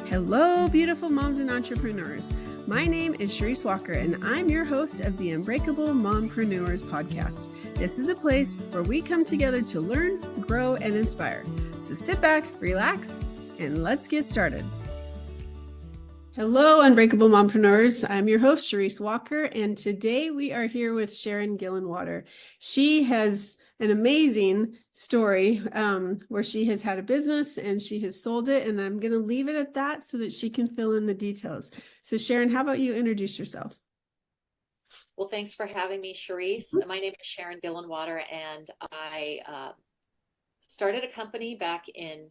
Hello, beautiful moms and entrepreneurs. My name is Sharon Walker, and I'm your host of the Unbreakable Mompreneurs podcast. This is a place where we come together to learn, grow, and inspire. So sit back, relax, and let's get started. Hello, Unbreakable Mompreneurs. I'm your host, Sharon Walker, and today we are here with Sharon Gillenwater. She has an amazing story where she has had a business and she has sold it, and I'm going to leave it at that so that she can fill in the details. So Sharon, how about you introduce yourself? Well, thanks for having me, Charisse. My name is Sharon Gillenwater, and I started a company back in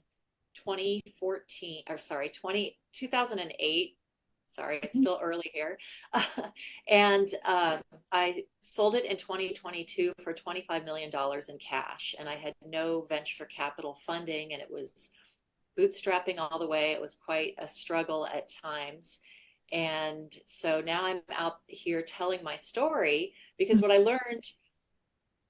2008. Sorry, it's still early here. And I sold it in 2022 for $25 million in cash. And I had no venture capital funding, and it was bootstrapping all the way. It was quite a struggle at times. And so now I'm out here telling my story because what I learned,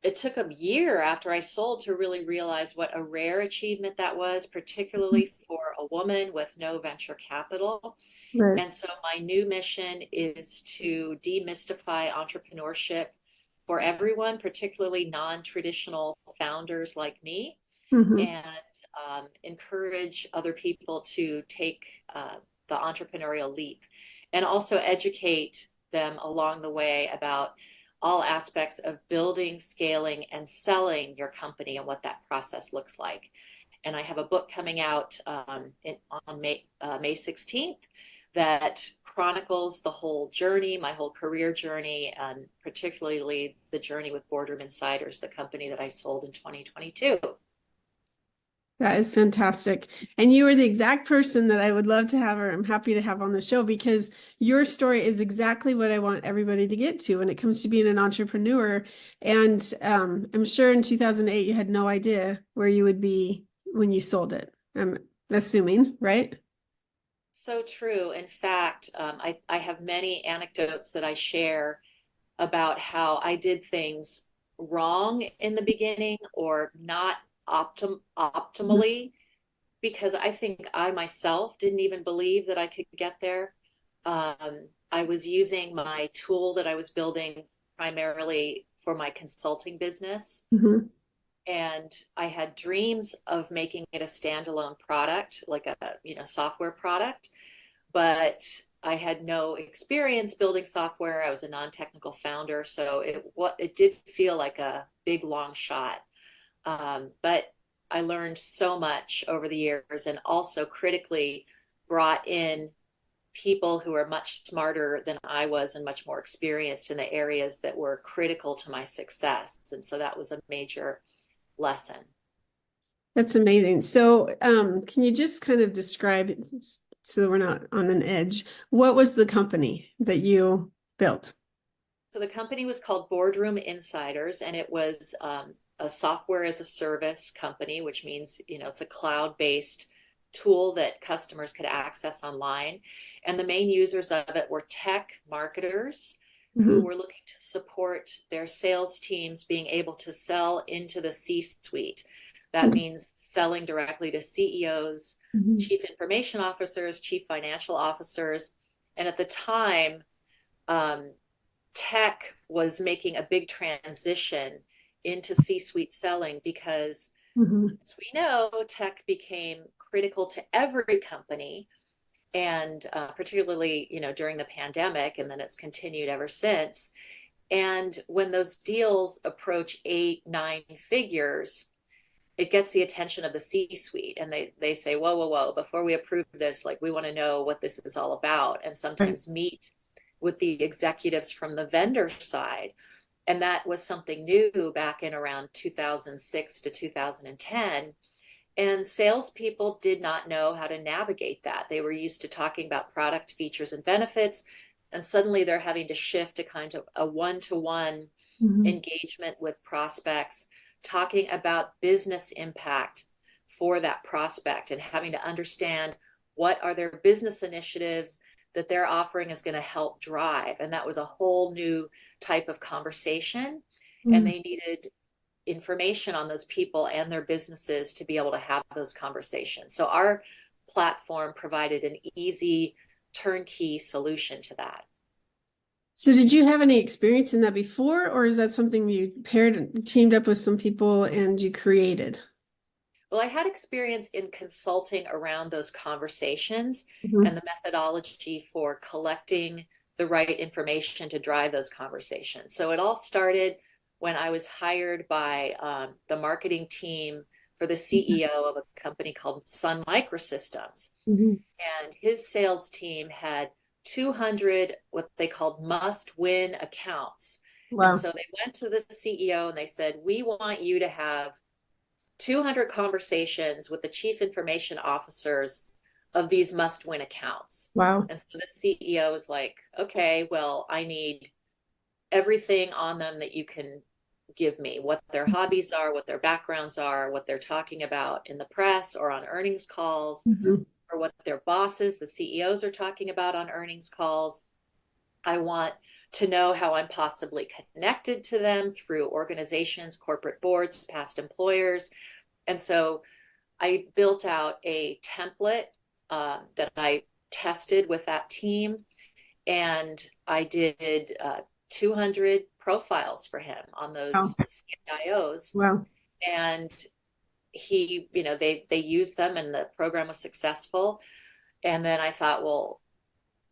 it took a year after I sold to really realize what a rare achievement that was, particularly for a woman with no venture capital. Right. And so my new mission is to demystify entrepreneurship for everyone, particularly non-traditional founders like me, and encourage other people to take the entrepreneurial leap, and also educate them along the way about all aspects of building, scaling, and selling your company and what that process looks like. And I have a book coming out on May 16th that chronicles the whole journey, my whole career journey, and particularly the journey with Boardroom Insiders, the company that I sold in 2022. That is fantastic. And you are the exact person that I would love to have, or I'm happy to have on the show, because your story is exactly what I want everybody to get to when it comes to being an entrepreneur. And I'm sure in 2008, you had no idea where you would be when you sold it. I'm assuming, right? So true. In fact, I have many anecdotes that I share about how I did things wrong in the beginning or not optimally, because I think I myself didn't even believe that I could get there. I was using my tool that I was building primarily for my consulting business. Mm-hmm. And I had dreams of making it a standalone product, like a software product, but I had no experience building software. I was a non-technical founder, so it did feel like a big long shot. But I learned so much over the years, and also critically brought in people who are much smarter than I was and much more experienced in the areas that were critical to my success. And so that was a major lesson. That's amazing. So can you just kind of describe it so that we're not on an edge? What was the company that you built? So the company was called Boardroom Insiders, and it was a software as a service company, which means, it's a cloud-based tool that customers could access online. And the main users of it were tech marketers who were looking to support their sales teams being able to sell into the C-suite. That means selling directly to CEOs, chief information officers, chief financial officers. And at the time, tech was making a big transition into C-suite selling because, as we know, tech became critical to every company, and particularly, during the pandemic, and then it's continued ever since. And when those deals approach 8, 9 figures, it gets the attention of the C-suite, and they say, whoa, before we approve this, like, we want to know what this is all about, and sometimes meet with the executives from the vendor side. And that was something new back in around 2006 to 2010. And salespeople did not know how to navigate that. They were used to talking about product features and benefits, and suddenly they're having to shift to kind of a one-to-one engagement with prospects, talking about business impact for that prospect, and having to understand what are their business initiatives that their offering is going to help drive. And that was a whole new type of conversation. And they needed information on those people and their businesses to be able to have those conversations. So our platform provided an easy turnkey solution to that. So did you have any experience in that before, or is that something you paired, teamed up with some people and you created? Well, I had experience in consulting around those conversations and Mhm. the methodology for collecting the right information to drive those conversations. So it all started when I was hired by the marketing team for the CEO of a company called Sun Microsystems. Mhm. And his sales team had 200 what they called must win accounts. And Wow. so they went to the CEO and they said, "We want you to have 200 conversations with the chief information officers of these must win accounts." Wow. And so the CEO is like, "Okay, well, I need everything on them that you can give me, what their hobbies are, what their backgrounds are, what they're talking about in the press or on earnings calls, Mhm. or what their bosses, the CEOs, are talking about on earnings calls. I want to know how I'm possibly connected to them through organizations, corporate boards, past employers." And so I built out a template that I tested with that team, and I did 200 profiles for him on Wow. those CIOs. Wow. And they used them, and the program was successful. And then I thought, well,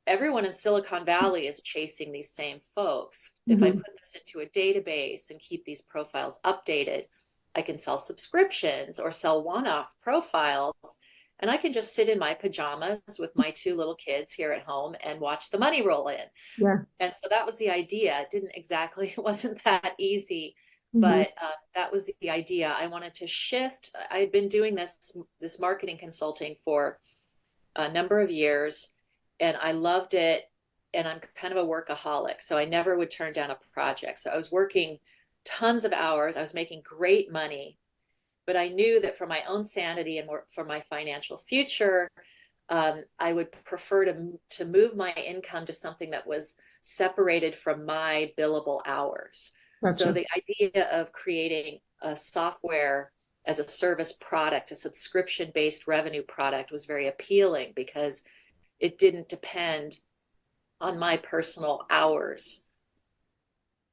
everyone in Silicon Valley is chasing these same folks. If I Mhm. put this into a database and keep these profiles updated, I can sell subscriptions or sell one-off profiles. And I can just sit in my pajamas with my two little kids here at home and watch the money roll in. Yeah. And so that was the idea. It didn't exactly, it wasn't that easy, Mhm. but that was the idea. I wanted to shift. I had been doing this marketing consulting for a number of years, and I loved it. And I'm kind of a workaholic, so I never would turn down a project. So I was working tons of hours. I was making great money, but I knew that for my own sanity and for my financial future, I would prefer to move my income to something that was separated from my billable hours. So Gotcha. the idea of creating a software as a service product, a subscription based revenue product, was very appealing because it didn't depend on my personal hours.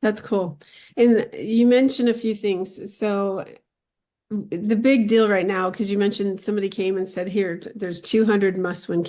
That's cool. And you mentioned a few things. So the big deal right now, because you mentioned somebody came and said, here, there's 200 must-win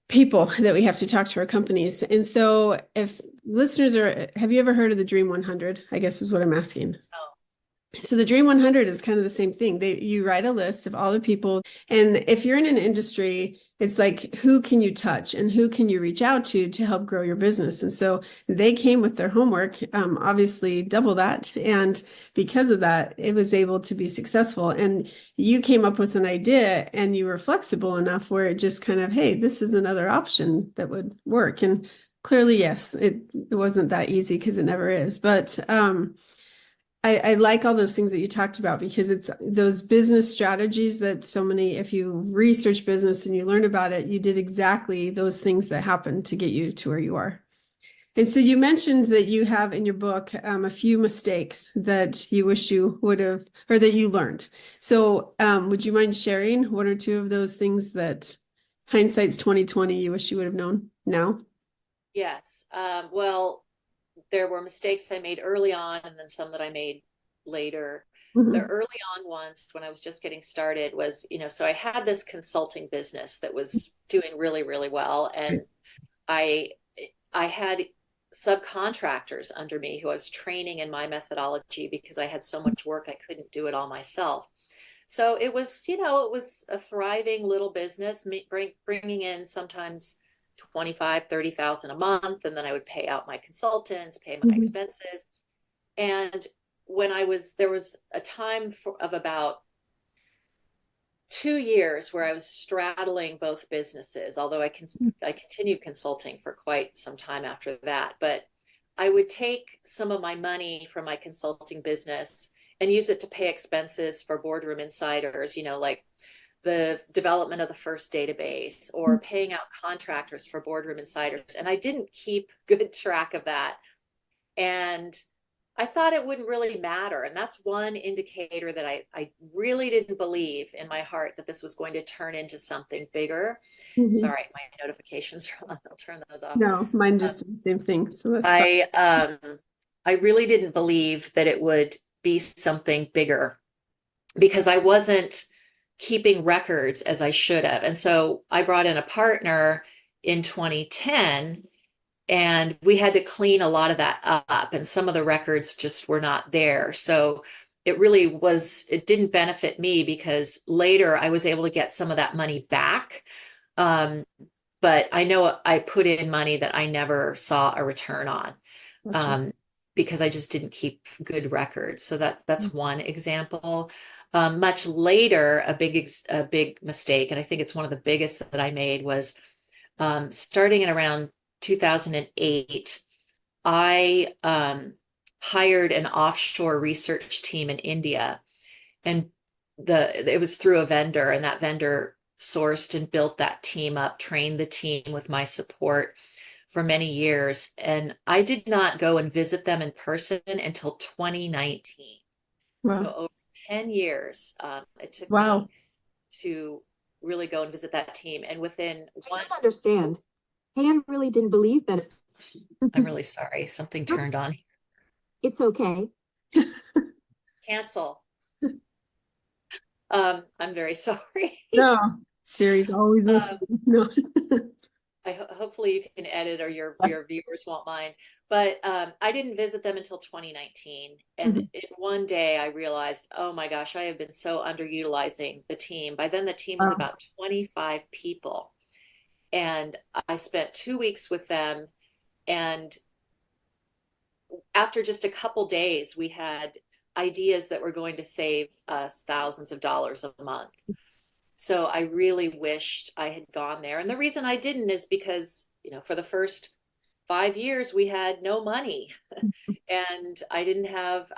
people that we have to talk to our companies. And so if listeners are, have you ever heard of the Dream 100? I guess is what I'm asking. Oh, So the Dream 100 is kind of the same thing. You write a list of all the people, and if you're in an industry, it's like who can you touch and who can you reach out to help grow your business. And so they came with their homework, obviously double that, and because of that, it was able to be successful. And you came up with an idea, and you were flexible enough where it just kind of, hey, this is another option that would work. And clearly, yes, it wasn't that easy because it never is, but I like all those things that you talked about because it's those business strategies that so many, if you research business and you learn about it, you did exactly those things that happened to get you to where you are. And so you mentioned that you have in your book a few mistakes that you wish you would have, or that you learned. So would you mind sharing one or two of those things that hindsight's 2020 you wish you would have known now? yes. Well, there were mistakes I made early on and then some that I made later. The Mhm. early on ones when I was just getting started was, so I had this consulting business that was doing really, really well. And I I had subcontractors under me who I was training in my methodology because I had so much work I couldn't do it all myself. So it was a thriving little business, bringing in sometimes 25, 30,000 a month. And then I would pay out my consultants, pay my Mhm. expenses. And there was a time of about 2 years where I was straddling both businesses, although I continued consulting for quite some time after that. But I would take some of my money from my consulting business and use it to pay expenses for Boardroom Insiders, like the development of the first database or paying out contractors for Boardroom Insiders. And I didn't keep good track of that. And I thought it wouldn't really matter. And that's one indicator that I really didn't believe in my heart that this was going to turn into something bigger. Mhm. Sorry, my notifications are on. I'll turn those off. No, mine Um, just did the same thing. So that's I really didn't believe that it would be something bigger because I wasn't keeping records as I should have. And so I brought in a partner in 2010 and we had to clean a lot of that up and some of the records just were not there. So it didn't benefit me because later I was able to get some of that money back. Um, but I know I put in money that I never saw a return on, gotcha. um, because I just didn't keep good records. So that's one example. Much later, a big mistake, and I think it's one of the biggest that I made was starting in around 2008. I hired an offshore research team in India, and it was through a vendor, and that vendor sourced and built that team up, trained the team with my support for many years. And I did not go and visit them in person until 2019. So Wow. over 10 years, it took me Wow. to really go and visit that team. And within I one, don't understand. Pam really didn't believe that. I'm really sorry, something turned on. It's okay. Cancel. I'm very sorry. No, Siri's always Um, listening. No. hopefully you can edit or your viewers won't mind. But I didn't visit them until 2019. And Mhm. in one day I realized, oh my gosh, I have been so underutilizing the team. By then the team was Wow. about 25 people. And I spent 2 weeks with them. And after just a couple days, we had ideas that were going to save us thousands of dollars a month. So I really wished I had gone there. And the reason I didn't is because, for the first 5 years, we had no money. And I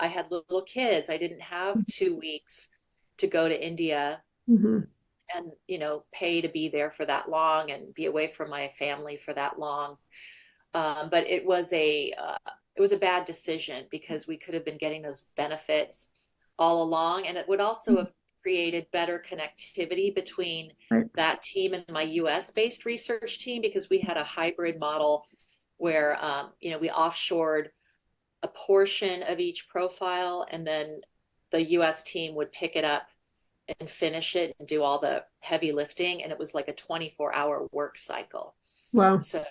had little kids. I didn't have 2 weeks to go to India Mhm. and, pay to be there for that long and be away from my family for that long. But it was a bad decision because we could have been getting those benefits all along, and it would also have created better connectivity between Right. that team and my U.S. based research team because we had a hybrid model where we offshored a portion of each profile, and then the U.S. team would pick it up and finish it and do all the heavy lifting, and it was like a 24-hour work cycle. Wow. So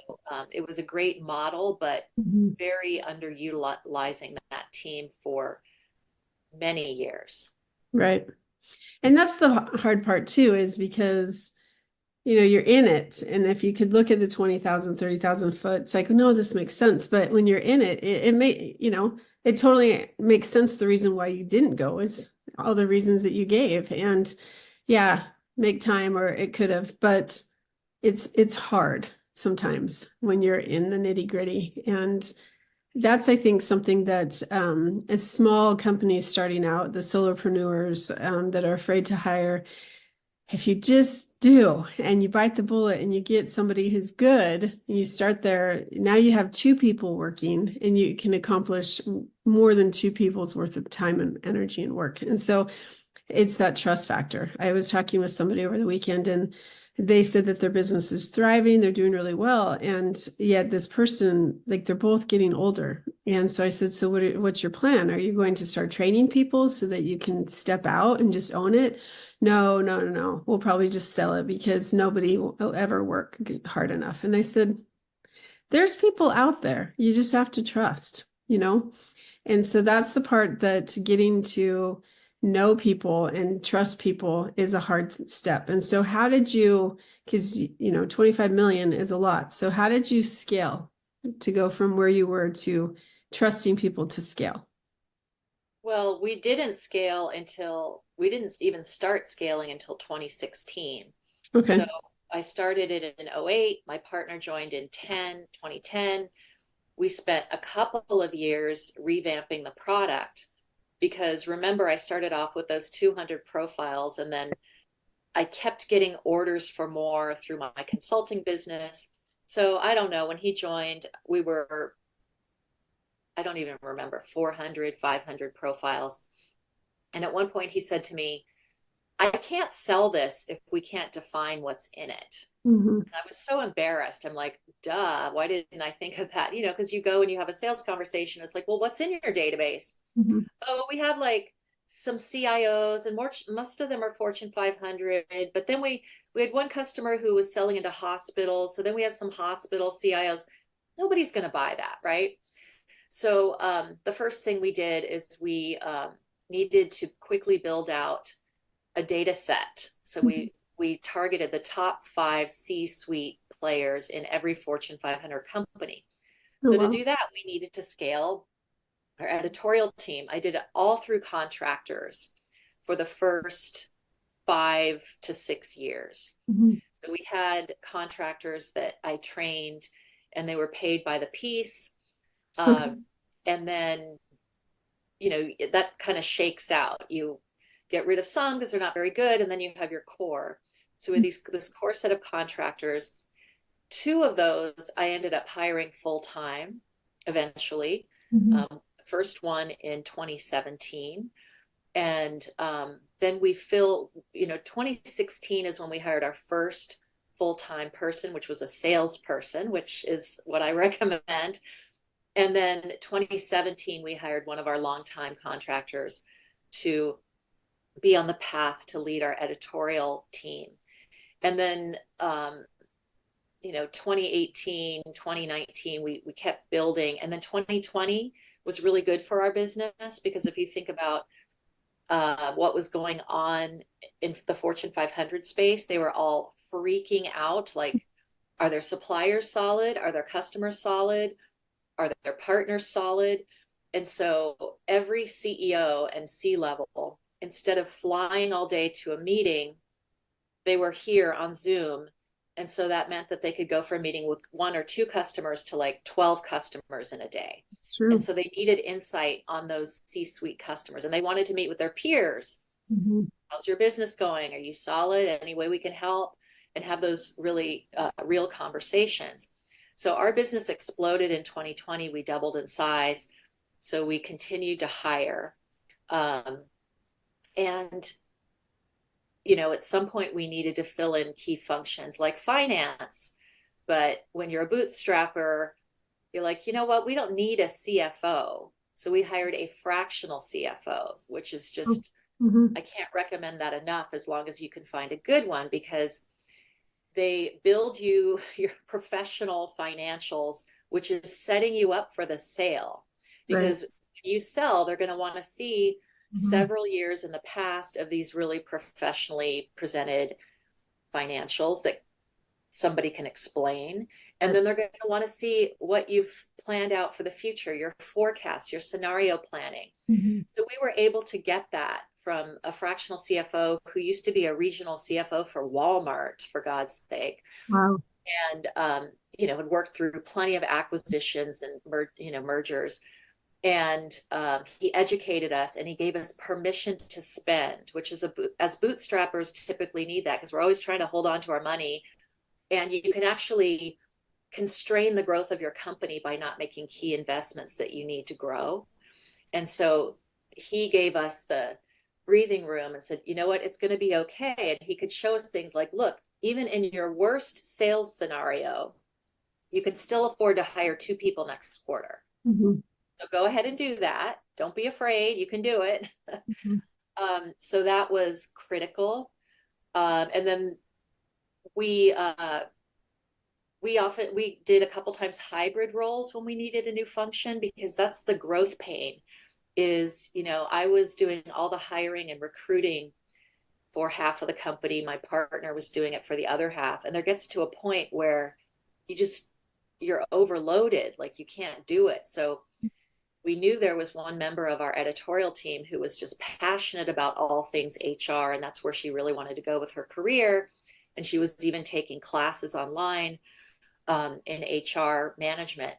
it was a great model, but Mhm. very underutilizing that team for many years. Right. And that's the hard part too, is because you're in it. And if you could look at the 20,000, 30,000 foot, it's like, no, this makes sense. But when you're in it, it may, it totally makes sense. The reason why you didn't go is all the reasons that you gave. And yeah, make time, or it could have, but it's hard sometimes when you're in the nitty gritty. And that's, I think, something that as small companies starting out, the solopreneurs that are afraid to hire, if you just do and you bite the bullet and you get somebody who's good and you start there, now you have two people working and you can accomplish more than two people's worth of time and energy and work. And so it's that trust factor. I was talking with somebody over the weekend and they said that their business is thriving, they're doing really well. And yet this person, like, they're both getting older. And so I said, so what's your plan? Are you going to start training people so that you can step out and just own it? No, no, no, no. We'll probably just sell it because nobody will ever work hard enough. And I said, there's people out there. You just have to trust. And so that's the part that getting to know people and trust people is a hard step. And so how did you, because 25 million is a lot. So how did you scale to go from where you were to trusting people to scale? Well, we didn't even start scaling until 2016. So Okay. I started it in '08. My partner joined in 2010. We spent a couple of years revamping the product because remember, I started off with those 200 profiles and then I kept getting orders for more through my consulting business. So I don't know, when he joined, we were I don't even remember, 400, 500 profiles. And at one point he said to me, I can't sell this if we can't define what's in it. Mm-hmm. And I was so embarrassed. I'm like, duh, why didn't I think of that? You know, because you go and you have a sales conversation. It's like, well, what's in your database? Mm-hmm. Oh, we have like some CIOs, and most of them are Fortune 500. But then we had one customer who was selling into hospitals. So then we have some hospital CIOs. Nobody's going to buy that, right? So the first thing we did is we needed to quickly build out a data set. So we targeted the top 5 C-suite players in every Fortune 500 company. Oh, So to wow. do that, we needed to scale our editorial team. I did it all through contractors for the first 5 to 6 years. Mm-hmm. So we had contractors that I trained, and they were paid by the piece. Okay. And then, you know, that kind of shakes out. You get rid of some because they're not very good, and then you have your core. So with this core set of contractors, 2 of those I ended up hiring full time eventually. Mm-hmm. First one in 2017, and then you know, 2016 is when we hired our first full-time person, which was a salesperson, which is what I recommend. And then 2017, we hired one of our longtime contractors to be on the path to lead our editorial team. And then, you know, 2018, 2019, we kept building. And then 2020 was really good for our business, because if you think about what was going on in the Fortune 500 space, they were all freaking out. Like, are their suppliers solid? Are their customers solid? Are their partners solid? And so every CEO and C-level, instead of flying all day to a meeting, they were here on Zoom. And so that meant that they could go for a meeting with 1 or 2 customers to like 12 customers in a day. It's And true. so they needed insight on those C-suite customers, and they wanted to meet with their peers. Mm-hmm. How's your business going? Are you solid? Any way we can help? And have those really real conversations. So our business exploded in 2020. We doubled in size. So we continued to hire. And, you know, at some point we needed to fill in key functions like finance. But when you're a bootstrapper, you're like, you know what? We don't need a CFO. So we hired a fractional CFO, which is just, Mm-hmm. I can't recommend that enough, as long as you can find a good one, because they build you your professional financials, which is setting you up for the sale. Right. Because when you sell, they're going to want to see Mm-hmm. several years in the past of these really professionally presented financials that somebody can explain. And then they're going to want to see what you've planned out for the future, your forecast, your scenario planning. Mm-hmm. So we were able to get that from a fractional CFO who used to be a regional CFO for Walmart, for God's sake. Wow. And, you know, had worked through plenty of acquisitions and, mergers. And he educated us, and he gave us permission to spend, which is as bootstrappers typically need that, because we're always trying to hold on to our money. And you can actually constrain the growth of your company by not making key investments that you need to grow. And so he gave us the breathing room and said, you know what, it's going to be okay. And he could show us things like, look, even in your worst sales scenario, you can still afford to hire 2 people next quarter. Mm-hmm. So go ahead and do that. Don't be afraid. You can do it. Mm-hmm. So that was critical. And then we did a couple times hybrid roles when we needed a new function, because that's the growth pain. Is, you know, I was doing all the hiring and recruiting for half of the company. My partner was doing it for the other half. And there gets to a point where you're overloaded, like you can't do it. So we knew there was one member of our editorial team who was just passionate about all things HR, and that's where she really wanted to go with her career. And she was even taking classes online in HR management.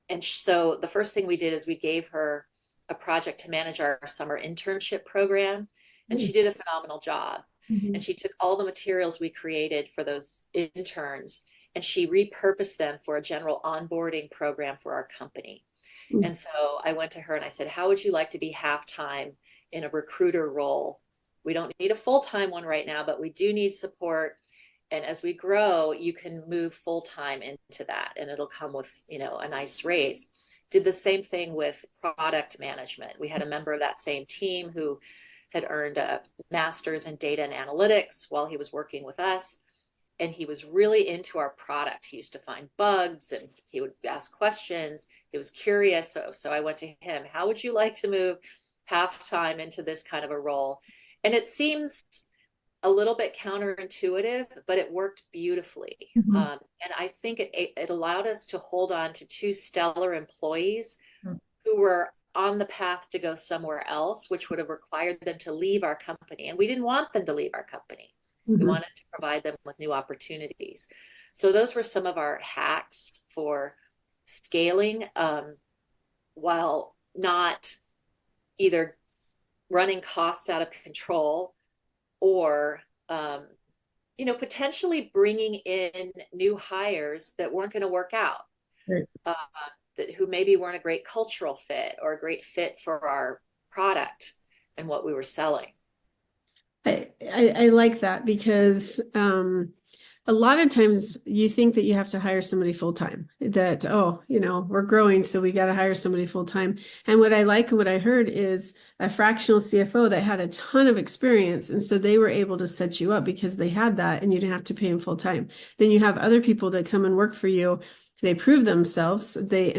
And so the first thing we did is we gave her a project to manage our summer internship program, and she did a phenomenal job. Mm-hmm. And she took all the materials we created for those interns, and she repurposed them for a general onboarding program for our company. Mm. And so I went to her and I said, how would you like to be half-time in a recruiter role? We don't need a full-time one right now, but we do need support. And as we grow, you can move full-time into that and it'll come with, a nice raise. Did the same thing with product management. We had a member of that same team who had earned a master's in data and analytics while he was working with us. And he was really into our product. He used to find bugs and he would ask questions. He was curious. So I went to him, how would you like to move half time into this kind of a role? And it seems a little bit counterintuitive, but it worked beautifully. Mhm. And I think it allowed us to hold on to two stellar employees Mm. who were on the path to go somewhere else, which would have required them to leave our company. And we didn't want them to leave our company. We Mhm. wanted to provide them with new opportunities. So those were some of our hacks for scaling while not either running costs out of control or potentially bringing in new hires that weren't going to work out, Right. who maybe weren't a great cultural fit or a great fit for our product and what we were selling. I like that because a lot of times you think that you have to hire somebody full time, that, oh, we're growing, so we got to hire somebody full time. And what I like and what I heard is a fractional CFO that had a ton of experience. And so they were able to set you up because they had that and you didn't have to pay them full time. Then you have other people that come and work for you. They prove themselves, they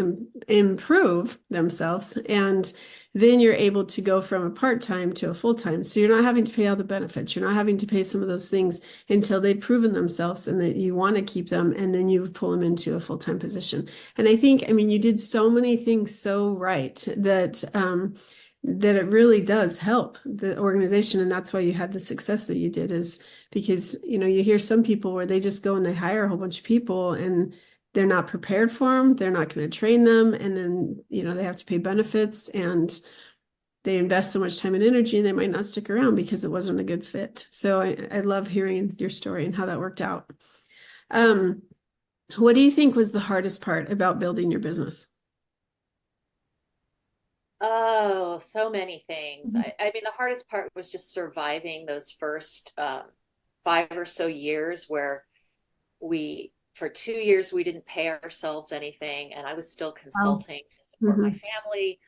improve themselves, and then you're able to go from a part-time to a full-time. So you're not having to pay all the benefits. You're not having to pay some of those things until they've proven themselves and that you want to keep them, and then you pull them into a full-time position. And I mean, you did so many things so right that it really does help the organization. And that's why you had the success that you did, is because, you hear some people where they just go and they hire a whole bunch of people and they're not prepared for them. They're not going to train them. And then, they have to pay benefits and they invest so much time and energy and they might not stick around because it wasn't a good fit. So I love hearing your story and how that worked out. What do you think was the hardest part about building your business? Oh, so many things. Mhm. I mean, the hardest part was just surviving those first 5 or so years where for 2 years, we didn't pay ourselves anything. And I was still Wow. consulting to support my Mhm. family.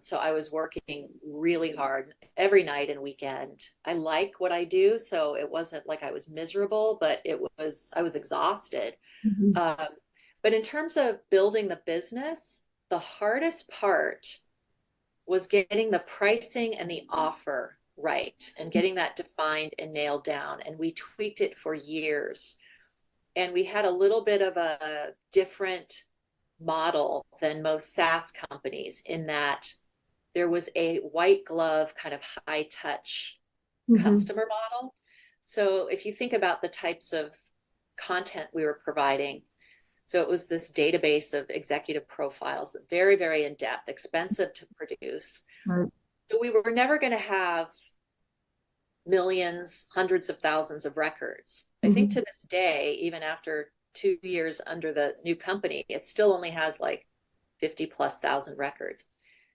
So I was working really hard every night and weekend. I like what I do, so it wasn't like I was miserable, but I was exhausted. Mhm. Um, but in terms of building the business, the hardest part was getting the pricing and the offer right and getting that defined and nailed down. And we tweaked it for years. And we had a little bit of a different model than most SaaS companies in that there was a white glove kind of high touch Mhm. customer model. So if you think about the types of content we were providing, so it was this database of executive profiles, very, very in depth, expensive to produce. Right. So we were never going to have millions, hundreds of thousands of records. I think Mhm. to this day, even after 2 years under the new company, it still only has like 50 plus thousand records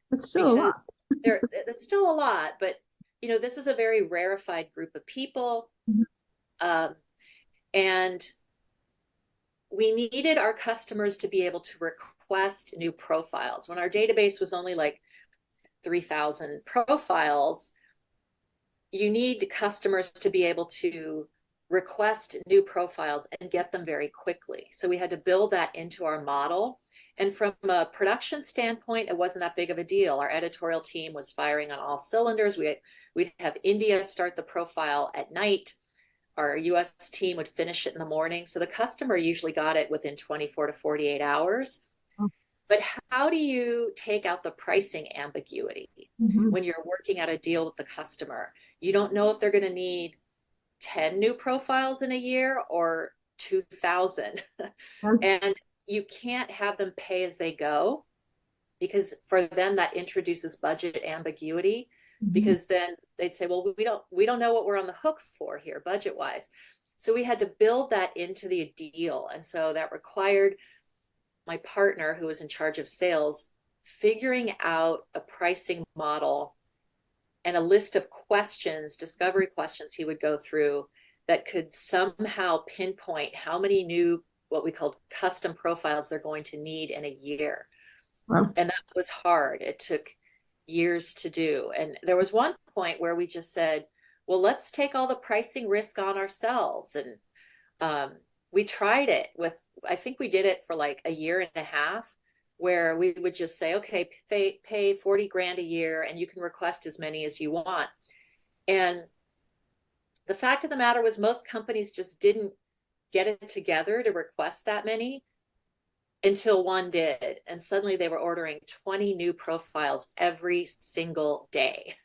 That's still a lot. because it's still a lot, but this is a very rarefied group of people. Mhm. Um, and we needed our customers to be able to request new profiles. When our database was only like 3,000 profiles, you need customers to be able to request new profiles and get them very quickly. So we had to build that into our model. And from a production standpoint, it wasn't that big of a deal. Our editorial team was firing on all cylinders. We'd have India start the profile at night. Our US team would finish it in the morning. So the customer usually got it within 24 to 48 hours. Oh. But how do you take out the pricing ambiguity Mhm. when you're working out a deal with the customer? You don't know if they're going to need 10 new profiles in a year or 2,000. Yeah. And you can't have them pay as they go because for them that introduces budget ambiguity Mhm. because then they'd say, well, we don't know what we're on the hook for here budget wise. So we had to build that into the deal. And so that required my partner, who was in charge of sales, figuring out a pricing model and a list of questions, discovery questions he would go through that could somehow pinpoint how many new, what we called custom profiles they're going to need in a year. Wow. And that was hard. It took years to do. And there was one point where we just said, well, let's take all the pricing risk on ourselves. And we tried it with, I think we did it for like a year and a half, where we would just say, okay, pay 40 grand a year and you can request as many as you want. And the fact of the matter was most companies just didn't get it together to request that many until one did. And suddenly they were ordering 20 new profiles every single day.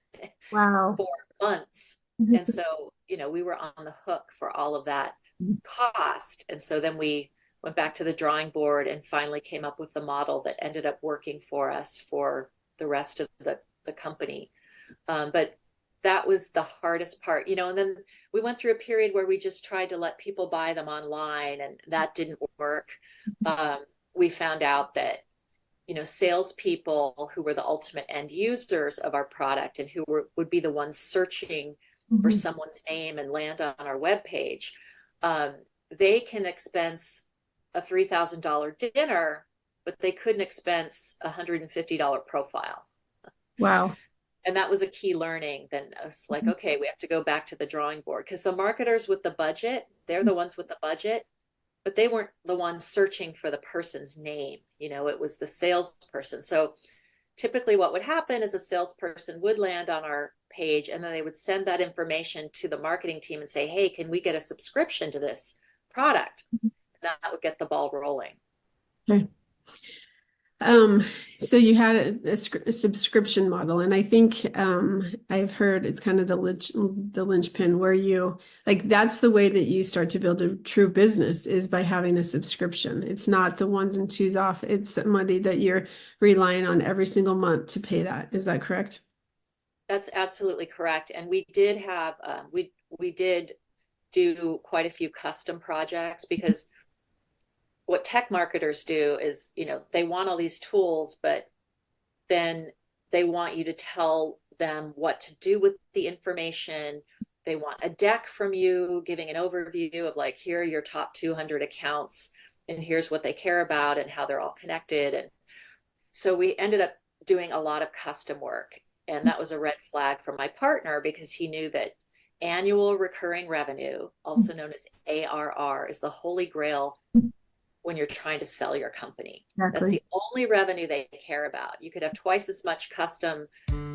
Wow. For months. And so, we were on the hook for all of that cost. And so then we went back to the drawing board and finally came up with the model that ended up working for us for the rest of the company. But that was the hardest part, and then we went through a period where we just tried to let people buy them online, and that didn't work. We found out that salespeople who were the ultimate end users of our product and who would be the ones searching for someone's name and land on our webpage, they can expense a $3,000 dinner, but they couldn't expense a $150 profile. Wow. And that was a key learning. Then it's like, okay, we have to go back to the drawing board, because the marketers with the budget, they're the ones with the budget, but they weren't the ones searching for the person's name. It was the salesperson. So typically what would happen is a salesperson would land on our page, and then they would send that information to the marketing team and say, hey, can we get a subscription to this product? And that would get the ball rolling. Okay. So you had a subscription model, and I think I've heard it's kind of the linchpin where you that's the way that you start to build a true business, is by having a subscription. It's not the ones and twos off. It's somebody that you're relying on every single month to pay that. Is that correct? That's absolutely correct. And we did have we did do quite a few custom projects, because what tech marketers do is, they want all these tools, but then they want you to tell them what to do with the information. They want a deck from you giving an overview of like, here are your top 200 accounts, and here's what they care about and how they're all connected. And so we ended up doing a lot of custom work. And that was a red flag for my partner, because he knew that annual recurring revenue, also known as ARR, is the holy grail when you're trying to sell your company. Exactly. That's the only revenue they care about. You could have twice as much custom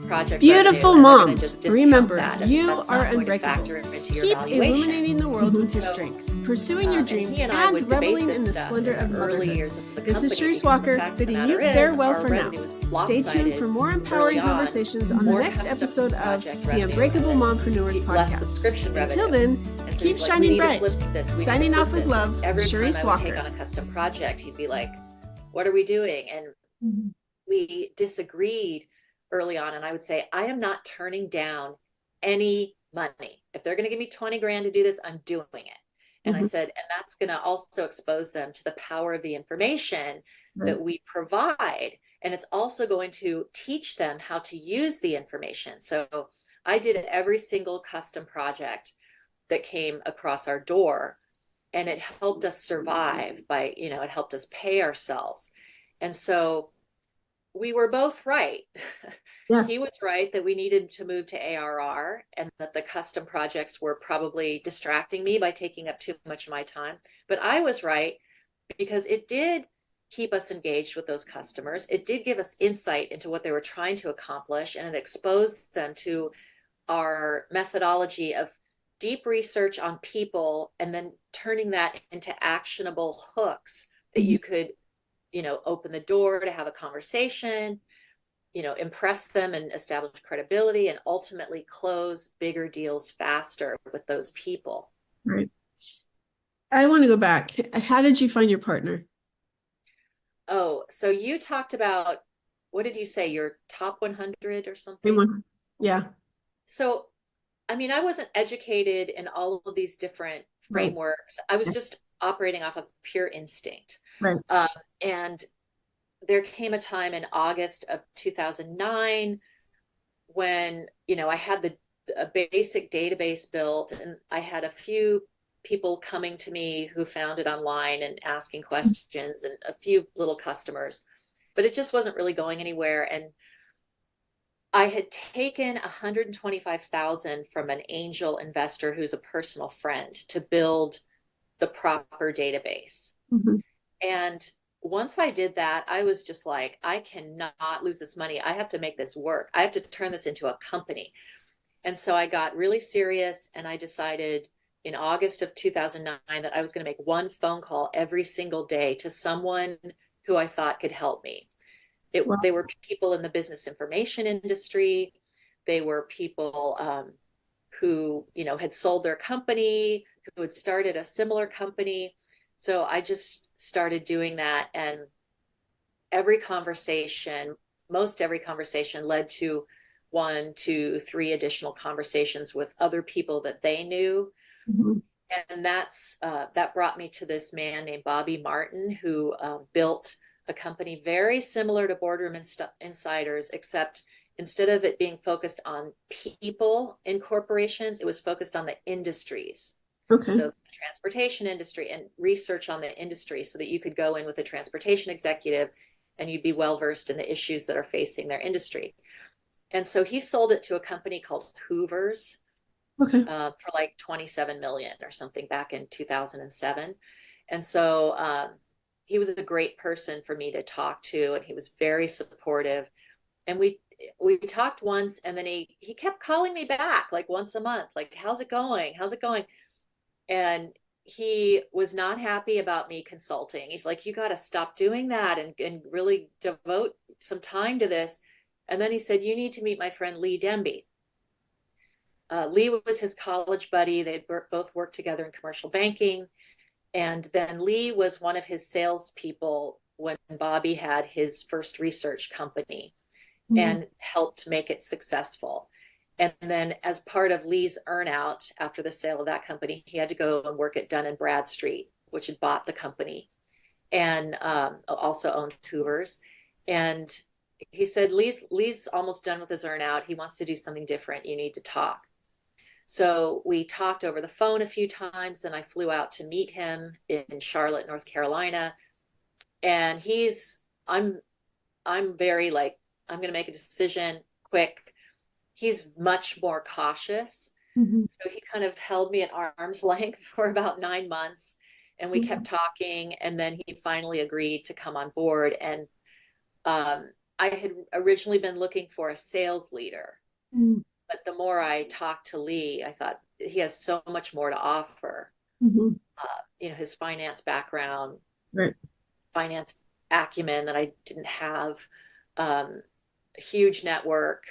project Beautiful revenue, moms, remember, you are unbreakable. Keep illuminating the world with your strength, pursuing your dreams, and reveling in the splendor of motherhood. This is Sharon Walker bidding you farewell for now. Stay tuned for more empowering conversations on the next episode of the Unbreakable Mompreneurs podcast. Until then, keep shining bright. Signing off with love, Sharon Walker. Take on a custom project, he'd be like, what are we doing? And we disagreed early on. And I would say, I am not turning down any money. If they're going to give me 20 grand to do this, I'm doing it. And I said, and that's going to also expose them to the power of the information that we provide. And it's also going to teach them how to use the information. So I did every single custom project that came across our door, and it helped us survive by, it helped us pay ourselves. And so we were both right. Yeah. He was right that we needed to move to ARR, and that the custom projects were probably distracting me by taking up too much of my time. But I was right, because it did keep us engaged with those customers. It did give us insight into what they were trying to accomplish, and it exposed them to our methodology of deep research on people, and then turning that into actionable hooks that you could, open the door to have a conversation, impress them and establish credibility, and ultimately close bigger deals faster with those people. Right. I want to go back. How did you find your partner? Oh, so you talked about, what did you say, your top 100 or something? Yeah. So, I wasn't educated in all of these different frameworks. I was just operating off of pure instinct. Right. And there came a time in August of 2009 when, I had a basic database built, and I had a few people coming to me who found it online and asking questions, and a few little customers, but it just wasn't really going anywhere. And I had taken 125,000 from an angel investor who's a personal friend to build the proper database. Mm-hmm. And once I did that, I was just like, I cannot lose this money. I have to make this work. I have to turn this into a company. And so I got really serious, and I decided in August of 2009 that I was going to make one phone call every single day to someone who I thought could help me. Wow. They were people in the business information industry. They were people who, had sold their company, who had started a similar company. So I just started doing that. And most every conversation led to 1, 2, 3 additional conversations with other people that they knew. Mm-hmm. And that brought me to this man named Bobby Martin, who built a company very similar to Boardroom Insiders, except instead of it being focused on people in corporations, it was focused on the industries. Okay. So the transportation industry, and research on the industry, so that you could go in with a transportation executive and you'd be well versed in the issues that are facing their industry. And so he sold it to a company called Hoover's. Okay. For like 27 million or something back in 2007. And so he was a great person for me to talk to, and he was very supportive. And we talked once, and then he kept calling me back like once a month, like, how's it going? How's it going? And he was not happy about me consulting. He's like, you got to stop doing that and really devote some time to this. And then he said, you need to meet my friend Lee Demby. Lee was his college buddy. They both worked together in commercial banking. And then Lee was one of his salespeople when Bobby had his first research company, Mm-hmm. and helped make it successful. And then as part of Lee's earnout after the sale of that company, he had to go and work at Dun & Bradstreet, which had bought the company, and also owned Hoover's. And he said, Lee's almost done with his earnout. He wants to do something different. You need to talk. So we talked over the phone a few times. Then I flew out to meet him in Charlotte, North Carolina. And I'm very like, I'm going to make a decision quick. He's much more cautious. Mm-hmm. So he kind of held me at arm's length for about 9 months, and we kept talking. And then he finally agreed to come on board. And I had originally been looking for a sales leader. Mm-hmm. But the more I talked to Lee, I thought he has so much more to offer. Mm-hmm. His finance background, Right. finance acumen that I didn't have, a huge network.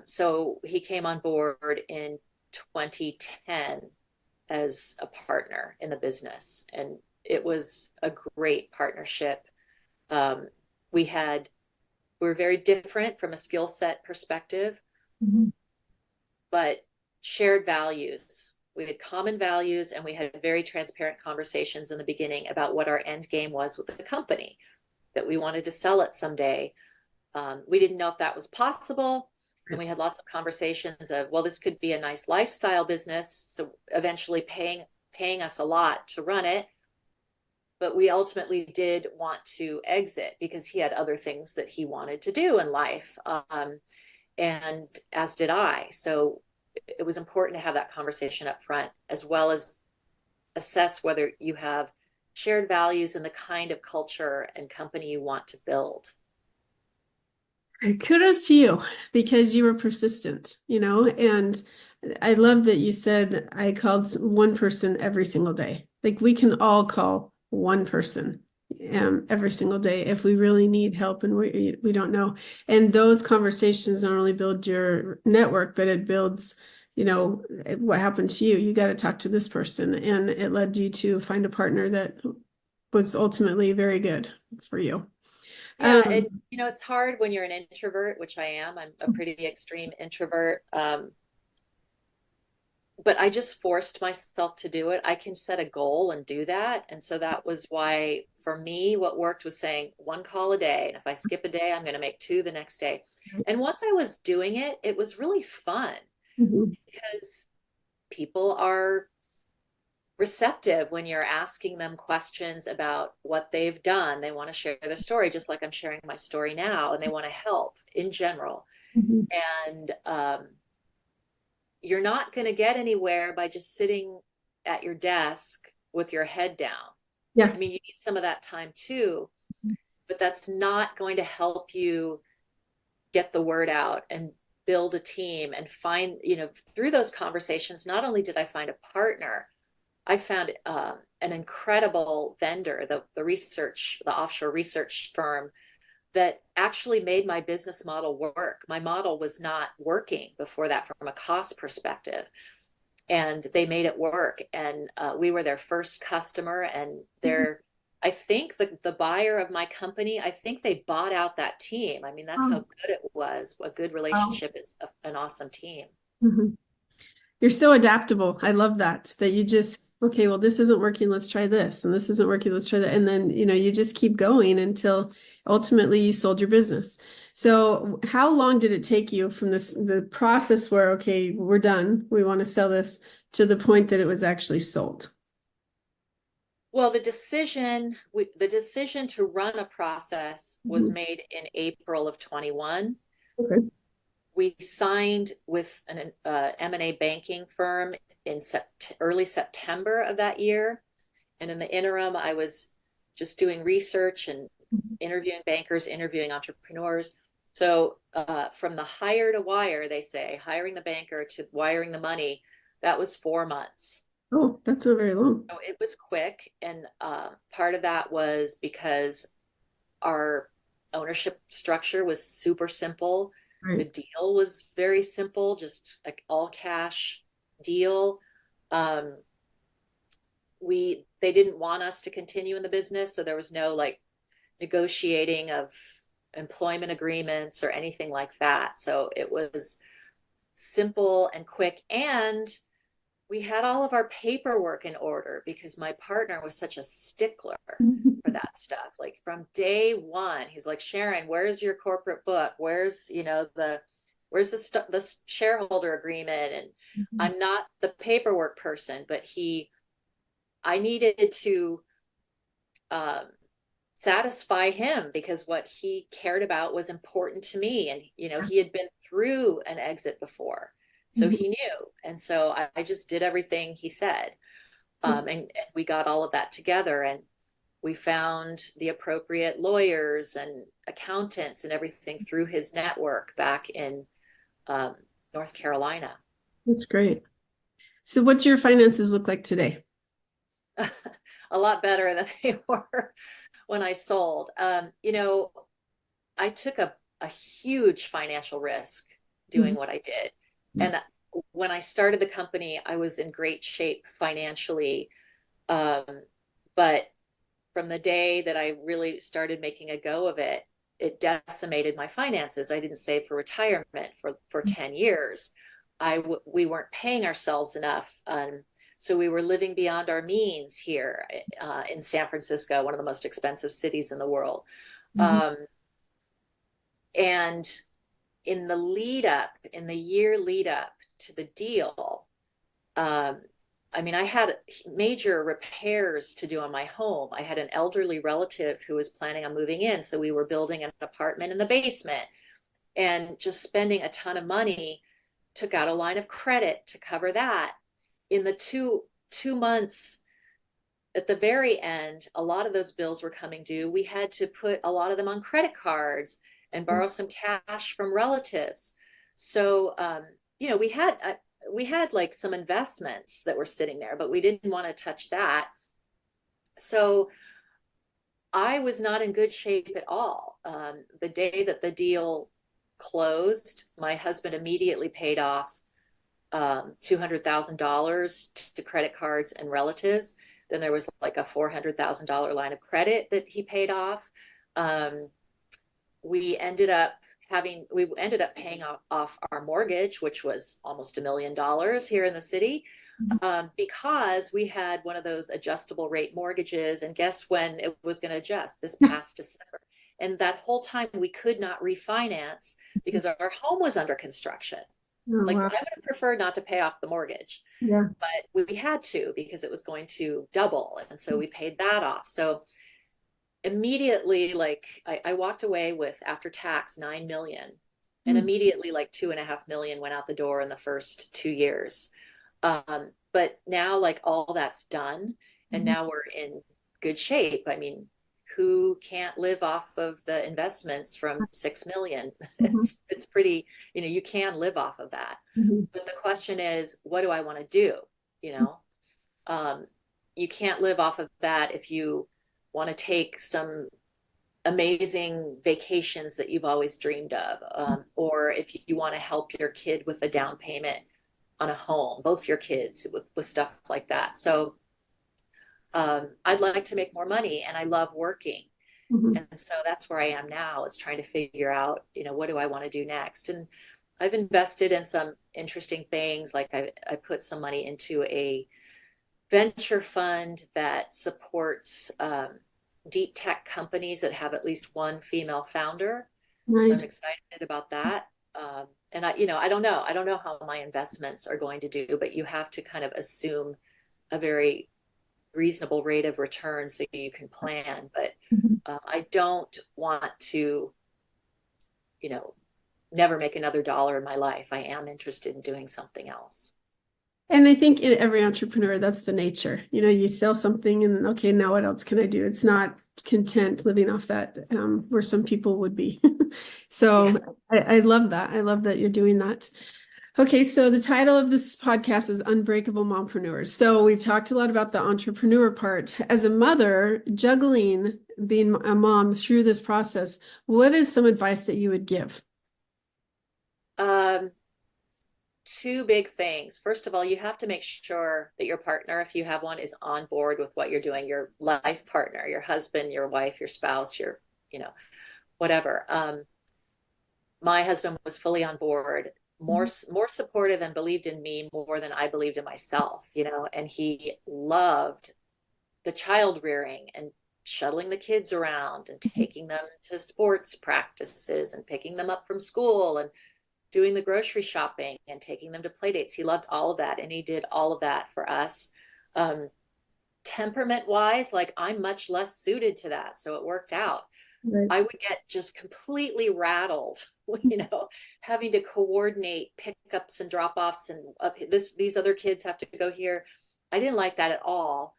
So he came on board in 2010 as a partner in the business, and it was a great partnership. We were very different from a skill set perspective, Mm-hmm. but shared values. We had common values, and we had very transparent conversations in the beginning about what our end game was with the company, that we wanted to sell it someday. We didn't know if that was possible. And we had lots of conversations of, well, this could be a nice lifestyle business, so eventually paying us a lot to run it. But we ultimately did want to exit because he had other things that he wanted to do in life. And as did I. So it was important to have that conversation up front, as well as assess whether you have shared values and the kind of culture and company you want to build. Kudos to you, because you were persistent, and I love that you said I called one person every single day. Like, we can all call one person every single day if we really need help and we don't know. And those conversations not only build your network, but it builds, what happened to you. You got to talk to this person, and it led you to find a partner that was ultimately very good for you. Yeah, it's hard when you're an introvert, which I am. I'm a pretty extreme introvert. but I just forced myself to do it. I can set a goal and do that. And so that was why, for me, what worked was saying one call a day. And if I skip a day, I'm going to make two the next day. And once I was doing it, it was really fun because people are receptive when you're asking them questions about what they've done. They want to share their story, just like I'm sharing my story now, and they want to help in general. And you're not going to get anywhere by just sitting at your desk with your head down. Yeah. I mean, you need some of that time too, but that's not going to help you get the word out and build a team and find, through those conversations, not only did I find a partner, I found an incredible vendor, the offshore research firm that actually made my business model work. My model was not working before that from a cost perspective, and they made it work. And we were their first customer, and I think the buyer of my company, I think they bought out that team. I mean, that's how good it was. A good relationship is an awesome team. You're so adaptable. I love that you just, okay, well, this isn't working. Let's try this. And this isn't working. Let's try that. And then, you just keep going until ultimately you sold your business. So how long did it take you from the process where, okay, we're done, we want to sell this, to the point that it was actually sold? Well, the decision to run a process was made in April of 21. Okay. We signed with an M&A banking firm in early September of that year. And in the interim, I was just doing research and interviewing bankers, interviewing entrepreneurs. So from the hire to wire, they say, hiring the banker to wiring the money, that was 4 months. Oh, that's not very long. So it was quick. And part of that was because our ownership structure was super simple. Right. The deal was very simple, just like all cash deal. They didn't want us to continue in the business, so there was no like negotiating of employment agreements or anything like that. So it was simple and quick, and we had all of our paperwork in order because my partner was such a stickler for that stuff. Like from day one, he's like, Sharon, where's your corporate book? Where's, the shareholder agreement? And I'm not the paperwork person, but I needed to satisfy him because what he cared about was important to me. And, he had been through an exit before. So he knew. And so I just did everything he said. And we got all of that together, and we found the appropriate lawyers and accountants and everything through his network back in North Carolina. That's great. So what's your finances look like today? A lot better than they were when I sold. I took a huge financial risk doing what I did. And when I started the company, I was in great shape financially. But from the day that I really started making a go of it, it decimated my finances. I didn't save for retirement for 10 years. We weren't paying ourselves enough. So we were living beyond our means here in San Francisco, one of the most expensive cities in the world. And in the year lead up to the deal, I had major repairs to do on my home. I had an elderly relative who was planning on moving in. So we were building an apartment in the basement, and just spending a ton of money, took out a line of credit to cover that. In the two months at the very end, a lot of those bills were coming due. We had to put a lot of them on credit cards and borrow some cash from relatives. So, we had like some investments that were sitting there, but we didn't want to touch that. So I was not in good shape at all. The day that the deal closed, my husband immediately paid off $200,000 to credit cards and relatives. Then there was like a $400,000 line of credit that he paid off. We ended up we ended up paying off our mortgage, which was almost $1 million here in the city, because we had one of those adjustable rate mortgages. And guess when it was going to adjust? This past December. And that whole time we could not refinance because our home was under construction. Oh, like, wow. I would have preferred not to pay off the mortgage, but we had to because it was going to double. And so we paid that off. So immediately, like, I walked away with, after tax, 9 million. And immediately, like, 2.5 million went out the door in the first 2 years. But now, like, all that's done, and now we're in good shape. I mean, who can't live off of the investments from 6 million? It's pretty, you can live off of that. But the question is, what do I want to do? You can't live off of that if you want to take some amazing vacations that you've always dreamed of, or if you want to help your kid with a down payment on a home, both your kids, with stuff like that. So I'd like to make more money, and I love working. And so that's where I am now, is trying to figure out, what do I want to do next? And I've invested in some interesting things. Like, I put some money into a venture fund that supports deep tech companies that have at least one female founder. Nice. So I'm excited about that. And I don't know how my investments are going to do, but you have to kind of assume a very reasonable rate of return so you can plan. But I don't want to, never make another dollar in my life. I am interested in doing something else. And I think in every entrepreneur, that's the nature. You sell something and, okay, now what else can I do? It's not content living off that, where some people would be. So I love that. I love that you're doing that. Okay, so the title of this podcast is Unbreakable Mompreneurs. So we've talked a lot about the entrepreneur part. As a mother, juggling being a mom through this process, what is some advice that you would give? Two big things. First of all, you have to make sure that your partner, if you have one, is on board with what you're doing. Your life partner, your husband, your wife, your spouse, your, whatever. My husband was fully on board, more supportive, and believed in me more than I believed in myself, and he loved the child rearing and shuttling the kids around and taking them to sports practices and picking them up from school and doing the grocery shopping and taking them to play dates. He loved all of that, and he did all of that for us. Temperament wise, like, I'm much less suited to that, so it worked out. Right. I would get just completely rattled, having to coordinate pickups and drop-offs, and these other kids have to go here. I didn't like that at all.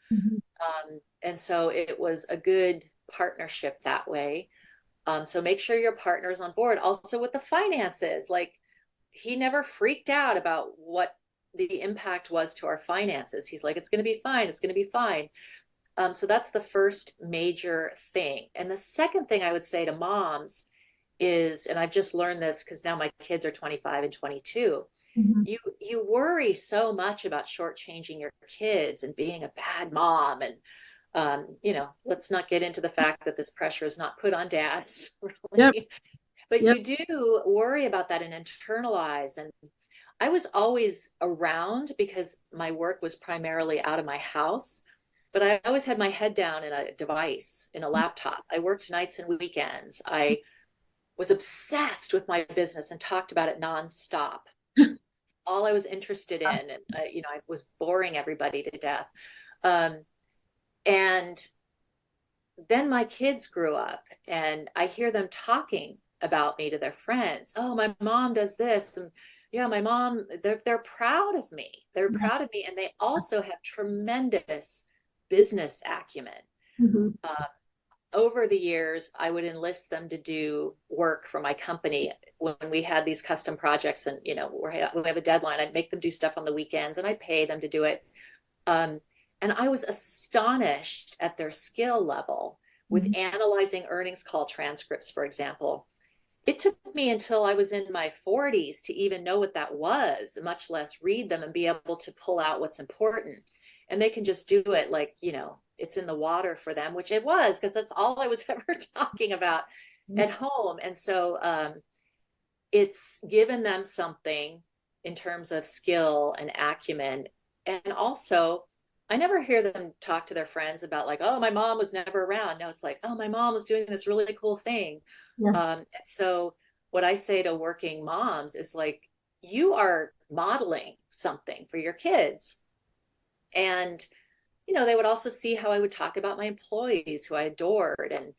And so it was a good partnership that way. So make sure your partner is on board. Also with the finances, like, he never freaked out about what the impact was to our finances. He's like, it's going to be fine. It's going to be fine. So that's the first major thing. And the second thing I would say to moms is, and I've just learned this because now my kids are 25 and 22. You worry so much about shortchanging your kids and being a bad mom, and let's not get into the fact that this pressure is not put on dads, really. But you do worry about that and internalize. And I was always around because my work was primarily out of my house, but I always had my head down in a device, in a laptop. I worked nights and weekends. I was obsessed with my business and talked about it nonstop. All I was interested in, and I was boring everybody to death. And then my kids grew up, and I hear them talking about me to their friends. Oh, my mom does this. And yeah, my mom, they're proud of me. They're proud of me. And they also have tremendous business acumen. Over the years, I would enlist them to do work for my company when we had these custom projects, and we have a deadline. I'd make them do stuff on the weekends, and I'd pay them to do it. And I was astonished at their skill level with analyzing earnings call transcripts, for example. It took me until I was in my 40s to even know what that was, much less read them and be able to pull out what's important. And they can just do it like, it's in the water for them, which it was, because that's all I was ever talking about at home. And so it's given them something in terms of skill and acumen. And also, I never hear them talk to their friends about like, oh, my mom was never around. No, it's like, oh, my mom was doing this really cool thing. Yeah. And so what I say to working moms is like, you are modeling something for your kids. And, they would also see how I would talk about my employees who I adored. And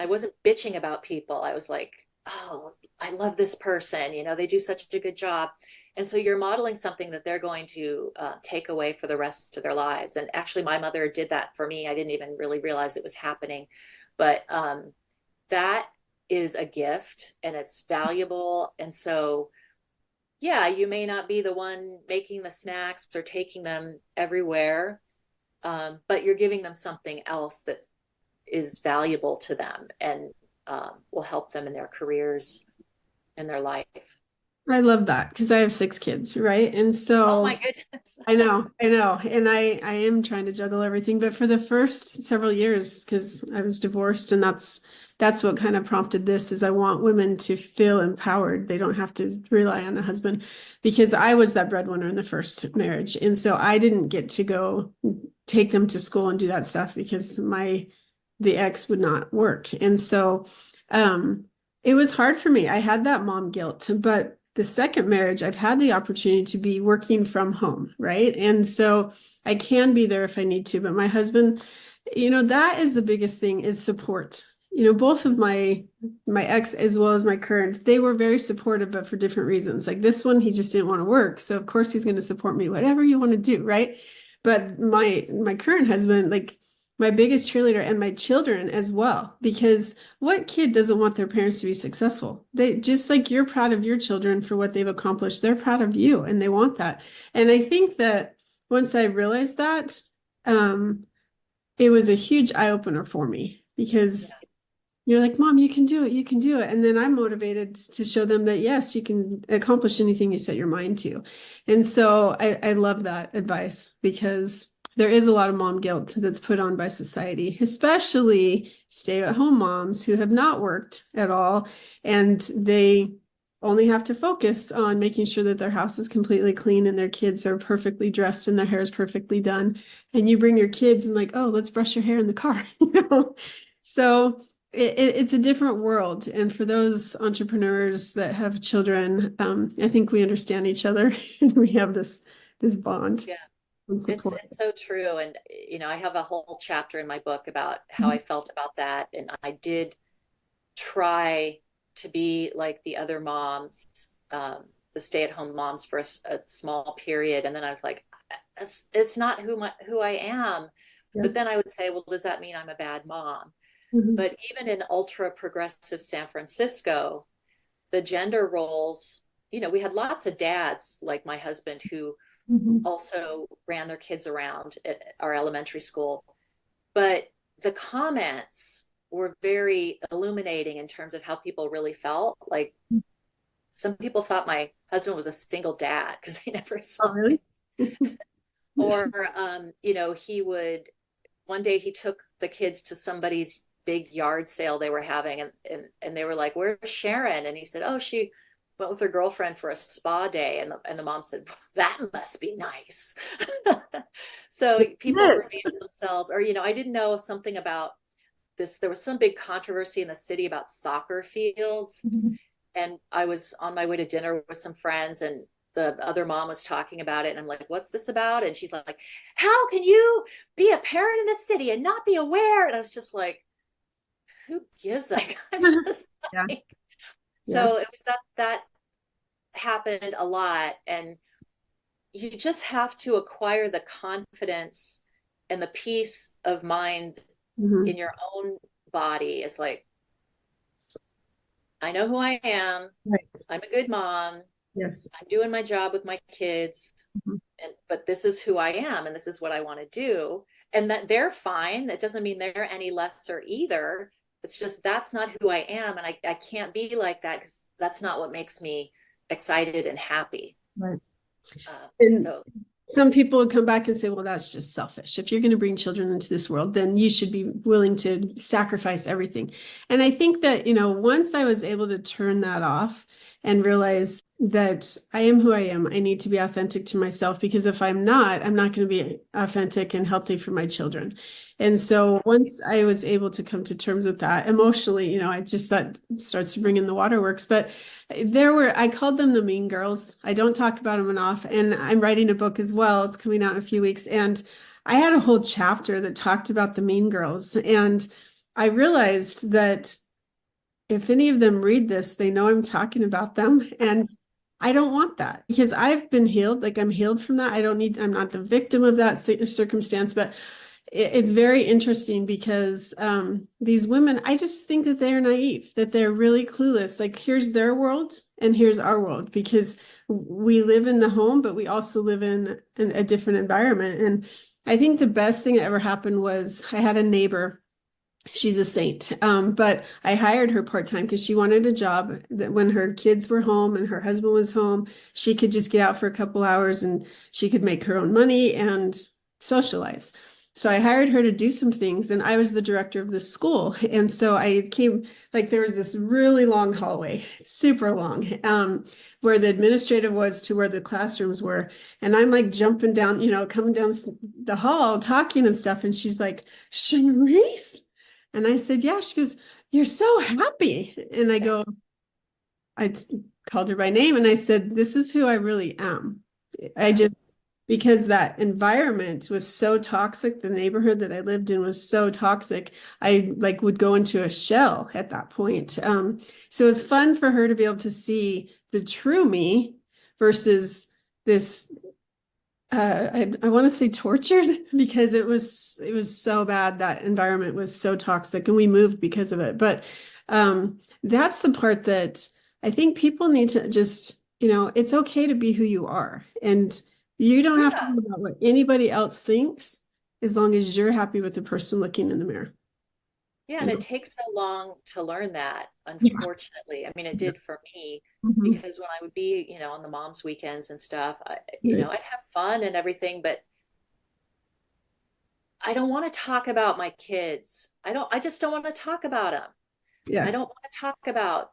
I wasn't bitching about people. I was like, oh, I love this person. They do such a good job. And so you're modeling something that they're going to take away for the rest of their lives. And actually, my mother did that for me. I didn't even really realize it was happening. But that is a gift and it's valuable. And so, yeah, you may not be the one making the snacks or taking them everywhere, but you're giving them something else that is valuable to them and will help them in their careers and their life. I love that because I have 6 kids, right? And Oh so my goodness. I know. And I am trying to juggle everything, but for the first several years, because I was divorced, and that's what kind of prompted this is I want women to feel empowered. They don't have to rely on a husband because I was that breadwinner in the first marriage. And so I didn't get to go take them to school and do that stuff because the ex would not work. And so it was hard for me. I had that mom guilt, but the second marriage, I've had the opportunity to be working from home, right? And so I can be there if I need to, but my husband, that is the biggest thing is support. Both of my ex as well as my current, they were very supportive, but for different reasons. Like this one, he just didn't want to work. So of course he's going to support me, whatever you want to do, right? But my current husband, like my biggest cheerleader and my children as well, because what kid doesn't want their parents to be successful? They just like you're proud of your children for what they've accomplished. They're proud of you and they want that. And I think that once I realized that, it was a huge eye opener for me because you're like, Mom, you can do it. You can do it. And then I'm motivated to show them that, yes, you can accomplish anything you set your mind to. And so I love that advice because there is a lot of mom guilt that's put on by society, especially stay-at-home moms who have not worked at all. And they only have to focus on making sure that their house is completely clean and their kids are perfectly dressed and their hair is perfectly done. And you bring your kids and like, oh, let's brush your hair in the car. So it's a different world. And for those entrepreneurs that have children, I think we understand each other and we have this bond. Yeah. And It's support. so true. And, I have a whole chapter in my book about how I felt about that. And I did try to be like the other moms, the stay-at-home moms for a small period. And then I was like, it's not who I am. Yeah. But then I would say, well, does that mean I'm a bad mom? Mhm. But even in ultra progressive San Francisco, the gender roles, we had lots of dads like my husband who Mhm. also ran their kids around at our elementary school. But the comments were very illuminating in terms of how people really felt. Like some people thought my husband was a single dad because they never saw Oh, really? or he would one day he took the kids to somebody's big yard sale they were having and they were like, where's Sharon? And he said, oh, she went with her girlfriend for a spa day. And the mom said, that must be nice. So people reveal themselves, or I didn't know something about this. There was some big controversy in the city about soccer fields. Mhm. And I was on my way to dinner with some friends and the other mom was talking about it. And I'm like, what's this about? And she's like, how can you be a parent in a city and not be aware? And I was just like, who gives a I'm just Yeah. like, Yeah. so it was that happened a lot. And you just have to acquire the confidence and the peace of mind Mhm. in your own body. It's like, I know who I am. Right. I'm a good mom. Yes. I'm doing my job with my kids, Mhm. but this is who I am and this is what I want to do. And that they're fine. That doesn't mean they're any lesser either. It's just that's not who I am. And I can't be like that because that's not what makes me excited and happy. Right. And So some people would come back and say, well, that's just selfish. If you're going to bring children into this world, then you should be willing to sacrifice everything. And I think that, once I was able to turn that off and realize that I am who I am, I need to be authentic to myself, because if I'm not going to be authentic and healthy for my children. And so once I was able to come to terms with that emotionally, I just, that starts to bring in the waterworks. But I called them the mean girls. I don't talk about them enough. And I'm writing a book as well. It's coming out in a few weeks. And I had a whole chapter that talked about the mean girls. And I realized that if any of them read this, they know I'm talking about them. And I don't want that, because I've been healed. Like, I'm healed from that. I'm not the victim of that circumstance, but it's very interesting because these women, I just think that they're naive, that they're really clueless. Like, here's their world and here's our world, because we live in the home, but we also live in a different environment. And I think the best thing that ever happened was I had a neighbor. She's a saint. But I hired her part-time because she wanted a job that when her kids were home and her husband was home, she could just get out for a couple hours and she could make her own money and socialize. So I hired her to do some things, and I was the director of the school. And so I came, like, there was this really long hallway, super long, where the administrative was to where the classrooms were. And I'm like jumping down, coming down the hall, talking and stuff. And she's like, Sharice? And I said, yeah. She goes, you're so happy. And I called her by name and I said, this is who I really am. Because that environment was so toxic, the neighborhood that I lived in was so toxic, I would go into a shell at that point. So it's fun for her to be able to see the true me versus this, I want to say tortured, because it was so bad. That environment was so toxic, and we moved because of it. But that's the part that I think people need to just, it's okay to be who you are. And you don't have to worry about what anybody else thinks, as long as you're happy with the person looking in the mirror. Yeah, and it takes so long to learn that, unfortunately. I mean, it did for me, because when I would be, on the mom's weekends and stuff, I'd have fun and everything, but I don't want to talk about my kids. I just don't want to talk about them. Yeah. I don't want to talk about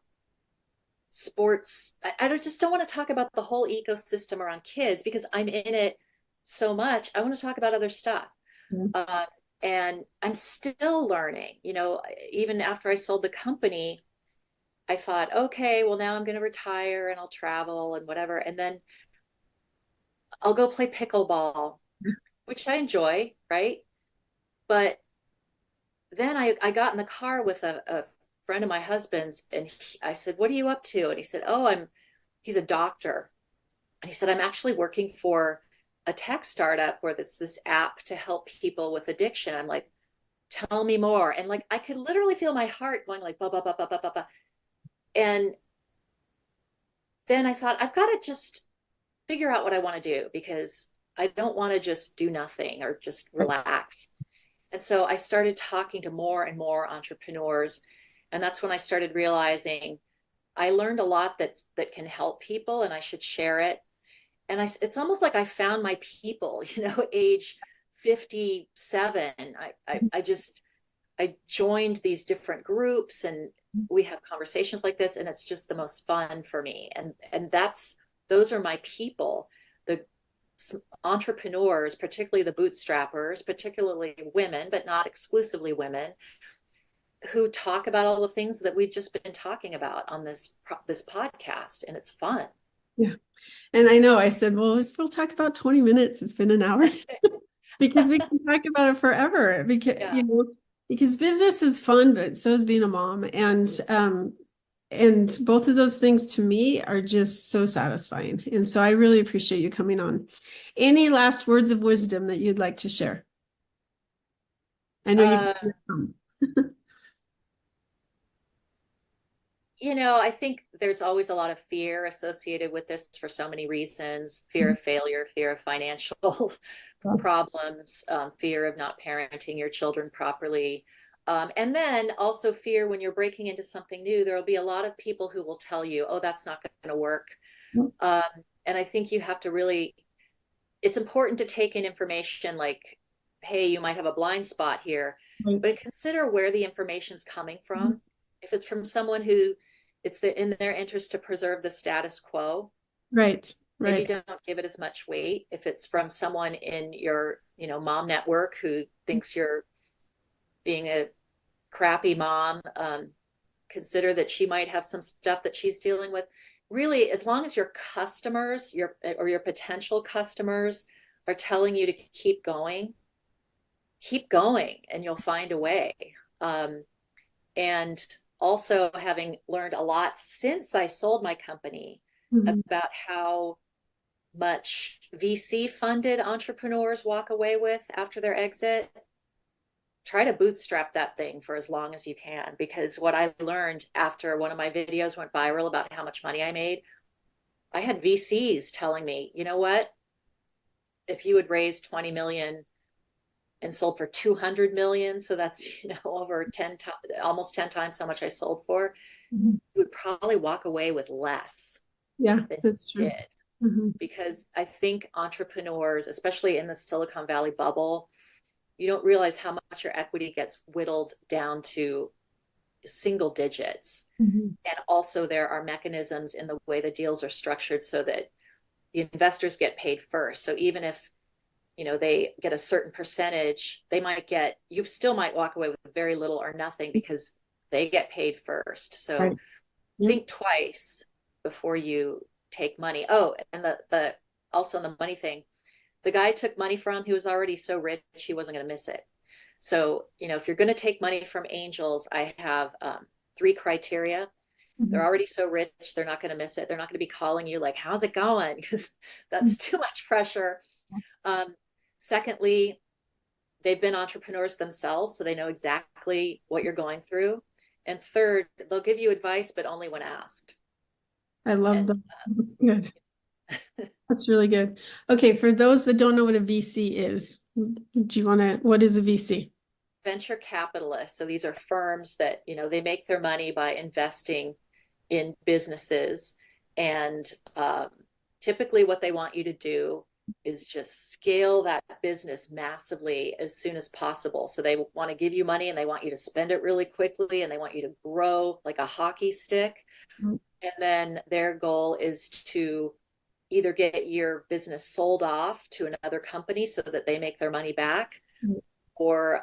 sports. I just don't want to talk about the whole ecosystem around kids, because I'm in it so much. I want to talk about other stuff. And I'm still learning, even after I sold the company, I thought, okay, well, now I'm going to retire and I'll travel and whatever. And then I'll go play pickleball, which I enjoy. Right. But then I got in the car with a friend of my husband's, and I said, what are you up to? And he said, he's a doctor. And he said, I'm actually working for a tech startup where it's this app to help people with addiction. I'm like, tell me more. And I could literally feel my heart going like, bah, bah, bah, bah, bah, bah, bah. And then I thought, I've got to just figure out what I want to do, because I don't want to just do nothing or just relax. And so I started talking to more and more entrepreneurs. And that's when I started realizing I learned a lot that can help people, and I should share it. And it's almost like I found my people, age 57. I joined these different groups, and we have conversations like this, and it's just the most fun for me. And those are my people, the entrepreneurs, particularly the bootstrappers, particularly women, but not exclusively women, who talk about all the things that we've just been talking about on this podcast, and it's fun. Yeah. And I know I said, well, we'll talk about 20 minutes. It's been an hour. Because we can talk about it forever, because business is fun, but so is being a mom. And both of those things to me are just so satisfying. And so I really appreciate you coming on. Any last words of wisdom that you'd like to share? I know I think there's always a lot of fear associated with this for so many reasons: fear of failure, fear of financial problems, fear of not parenting your children properly. And then also fear when you're breaking into something new. There will be a lot of people who will tell you, oh, that's not going to work. And I think you have to really it's important to take in information like, hey, you might have a blind spot here, Right. but consider where the information's coming from. If it's from someone who it's in their interest to preserve the status quo, Right. maybe Right. don't give it as much weight. If it's from someone in your, mom network who thinks you're being a crappy mom, consider that she might have some stuff that she's dealing with. Really, as long as your customers, your potential customers are telling you to keep going, and you'll find a way. And also having learned a lot since I sold my company about how much VC funded entrepreneurs walk away with after their exit, try to bootstrap that thing for as long as you can. Because what I learned after one of my videos went viral about how much money I made, I had VCs telling me, you know what, if you had raised 20 million and sold for 200 million, so that's, over 10 times, almost 10 times how much I sold for, you would probably walk away with less. Yeah, that's true. Because I think entrepreneurs, especially in the Silicon Valley bubble, you don't realize how much your equity gets whittled down to single digits. And also there are mechanisms in the way the deals are structured so that the investors get paid first. So even if, they get a certain percentage, you still might walk away with very little or nothing because they get paid first. So think twice before you take money. Oh, and the also the money thing, the guy I took money from, he was already so rich, he wasn't going to miss it. So, if you're going to take money from angels, I have 3 criteria. They're already so rich, they're not going to miss it. They're not going to be calling you like, how's it going? Because that's too much pressure. Secondly, they've been entrepreneurs themselves, so they know exactly what you're going through. And third, they'll give you advice, but only when asked. I love that. That's good. That's really good. Okay, for those that don't know what a VC is, what is a VC? Venture capitalists. So these are firms that, they make their money by investing in businesses. And typically what they want you to do is just scale that business massively as soon as possible. So they want to give you money and they want you to spend it really quickly and they want you to grow like a hockey stick. And then their goal is to either get your business sold off to another company so that they make their money back, or,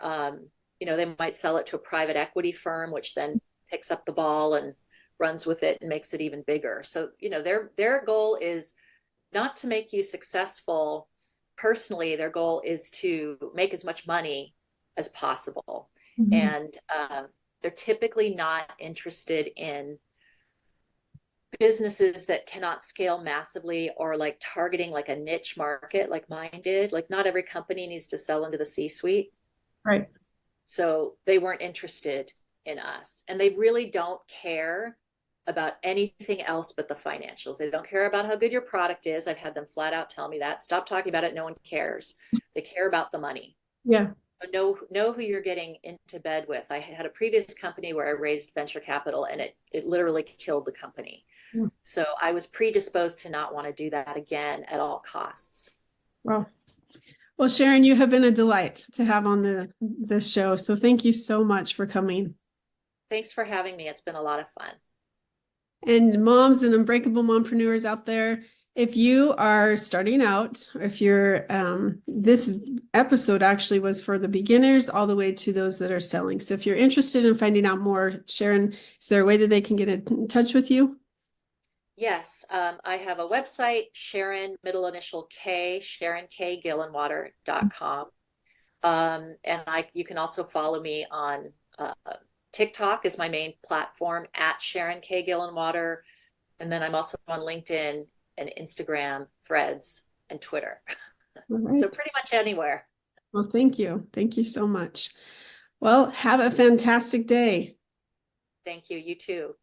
they might sell it to a private equity firm, which then picks up the ball and runs with it and makes it even bigger. So, their goal is not to make you successful personally. Their goal is to make as much money as possible. And they're typically not interested in businesses that cannot scale massively or like targeting like a niche market like mine did. Like not every company needs to sell into the C-suite. Right. So they weren't interested in us, and they really don't care about anything else but the financials. They don't care about how good your product is. I've had them flat out tell me that. Stop talking about it. No one cares. They care about the money. Yeah. Know who you're getting into bed with. I had a previous company where I raised venture capital and it literally killed the company. So I was predisposed to not want to do that again at all costs. Wow. Well, Sharon, you have been a delight to have on the show. So thank you so much for coming. Thanks for having me. It's been a lot of fun. And moms and unbreakable mompreneurs out there, if you are starting out, or if you're, this episode actually was for the beginners all the way to those that are selling. So if you're interested in finding out more, Sharon, is there a way that they can get in touch with you? Yes, I have a website, Sharon, middle initial K, Sharon K Gillenwater.com. And you can also follow me on TikTok is my main platform at Sharon K Gillenwater. And then I'm also on LinkedIn and Instagram, Threads, and Twitter. Right. So pretty much anywhere. Well, thank you. Thank you so much. Well, have a fantastic day. Thank you. You too.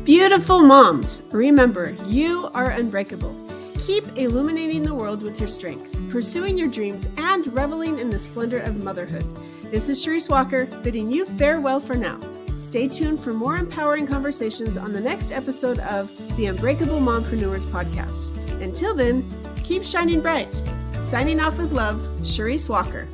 Beautiful moms, remember, you are unbreakable. Keep illuminating the world with your strength, pursuing your dreams, and reveling in the splendor of motherhood. This is Sharon Walker, bidding you farewell for now. Stay tuned for more empowering conversations on the next episode of the Unbreakable Mompreneurs podcast. Until then, keep shining bright. Signing off with love, Charisse Walker.